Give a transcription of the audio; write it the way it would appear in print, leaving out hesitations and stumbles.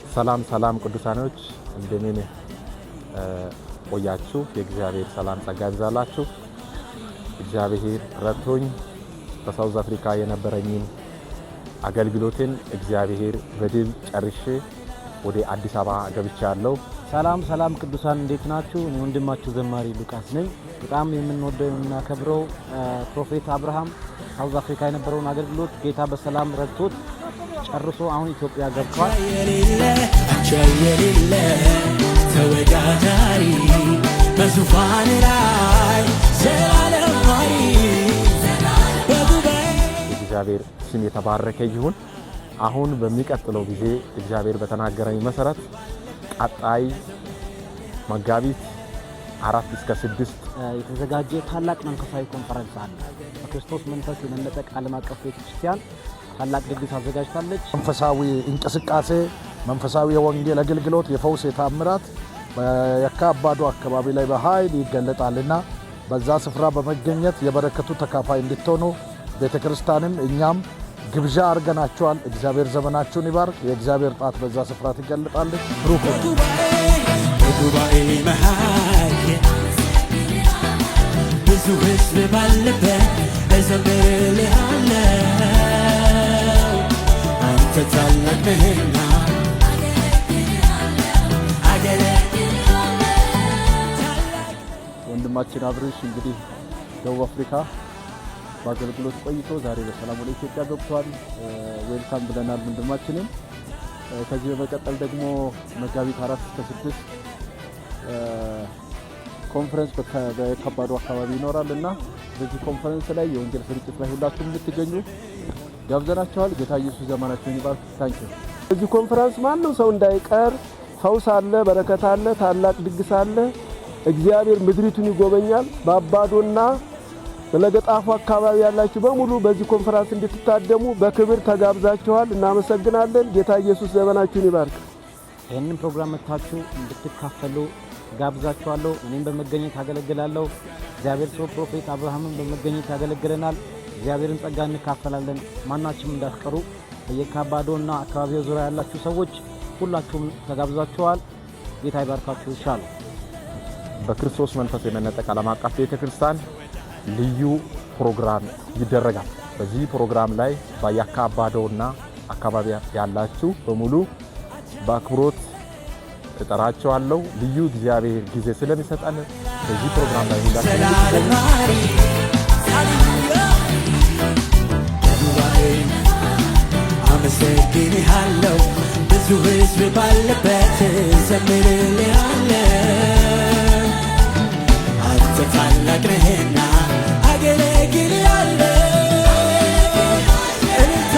ሰላም ቅዱሳኖች እንደምን ቆያችሁ? የእግዚአብሔር ሰላም ጸጋ ይብዛላችሁ። እግዚአብሔር ረድቶኝ በሳውዝ አፍሪካ የነበረኝን አገልግሎትን እግዚአብሔር በድል ጨርሼ ወደ አዲስ አበባ ገብቻለሁ። ሰላም ቅዱሳን እንዴት ናችሁ? እኔ ወንድማችሁ ዘማሪ ሉቃስ ነኝ። በጣም የምንወደው የምናከብረው ፕሮፌት አብርሃም ሳውዝ አፍሪካ የነበረውን አገልግሎት ጌታ በሰላም ረድቶት ጨርሶ አሁን ኢትዮጵያ ገብቷል። ተወዳዳሪ በዙፋን ላይ ዘላለማዊ እግዚአብሔር ስም የተባረከ ይሁን። አሁን በሚቀጥለው ጊዜ እግዚአብሔር በተናገረኝ መሰረት ቀጣይ መጋቢት 4 እስከ 6 የተዘጋጀ ታላቅ መንፈሳዊ ኮንፈረንስ አለ። በክርስቶስ መንፈስ የመነጠቅ ዓለም አቀፍ ቤተክርስቲያን ታላቅ ድግስ አዘጋጅታለች። መንፈሳዊ እንቅስቃሴ፣ መንፈሳዊ የወንጌል አገልግሎት፣ የፈውስ የታምራት በየካ አባዶ አካባቢ ላይ በኃይል ይገለጣልና በዛ ስፍራ በመገኘት የበረከቱ ተካፋይ እንድትሆኑ ቤተክርስቲያንም እኛም ግብዣ አርገናቸዋል። እግዚአብሔር ዘመናችሁን ይባርክ። የእግዚአብሔር ጣት በዛ ስፍራ ትገለጣለች። ሩህ በጉባኤ መሃል ብዙ ሕዝብ ባለበት እዘምርልሃለሁ። አንተ ታላቅ ነህና ወንድማችን አብርሽ እንግዲህ ደቡብ አፍሪካ በአገልግሎት ቆይቶ ዛሬ በሰላም ወደ ኢትዮጵያ ገብቷል። ዌልካም ብለናል ወንድማችንን። ከዚህ በመቀጠል ደግሞ መጋቢት 4 እስከ 6 ኮንፈረንስ በከባዱ አካባቢ ይኖራልና በዚህ ኮንፈረንስ ላይ የወንጌል ስርጭት ላይ ሁላችሁም እንድትገኙ ጋብዘናችኋል። ጌታ ኢየሱስ ዘመናችሁን ይባርክ። ታንኪዩ። በዚህ ኮንፈረንስ ማንም ሰው እንዳይቀር፣ ፈውስ አለ፣ በረከት አለ፣ ታላቅ ድግስ አለ። እግዚአብሔር ምድሪቱን ይጎበኛል። በአባዶና በለገጣፉ አካባቢ ያላችሁ በሙሉ በዚህ ኮንፈረንስ እንድትታደሙ በክብር ተጋብዛችኋል። እናመሰግናለን። ጌታ ኢየሱስ ዘመናችሁን ይባርክ። ይህንን ፕሮግራም መጥታችሁ እንድትካፈሉ ጋብዛችኋለሁ። እኔም በመገኘት አገለግላለሁ። እግዚአብሔር ሰው ፕሮፌት አብርሃምን በመገኘት ያገለግለናል። እግዚአብሔርን ጸጋ እንካፈላለን። ማናችሁም እንዳትቀሩ። በየካባዶና አካባቢው ዙሪያ ያላችሁ ሰዎች ሁላችሁም ተጋብዛችኋል። ጌታ ይባርካችሁ። ይሻሉ። በክርስቶስ መንፈስ የመነጠቅ ዓለም አቀፍ ቤተክርስቲያን ልዩ ፕሮግራም ይደረጋል። በዚህ ፕሮግራም ላይ በየካባዶና አካባቢ ያላችሁ በሙሉ በአክብሮት እጠራቸዋለሁ። ልዩ እግዚአብሔር ጊዜ ስለሚሰጠን በዚህ ፕሮግራም ላይ ሁላችሁም አመሰግንሃለሁ። ብዙ ሕዝብ ባለበት ዘምር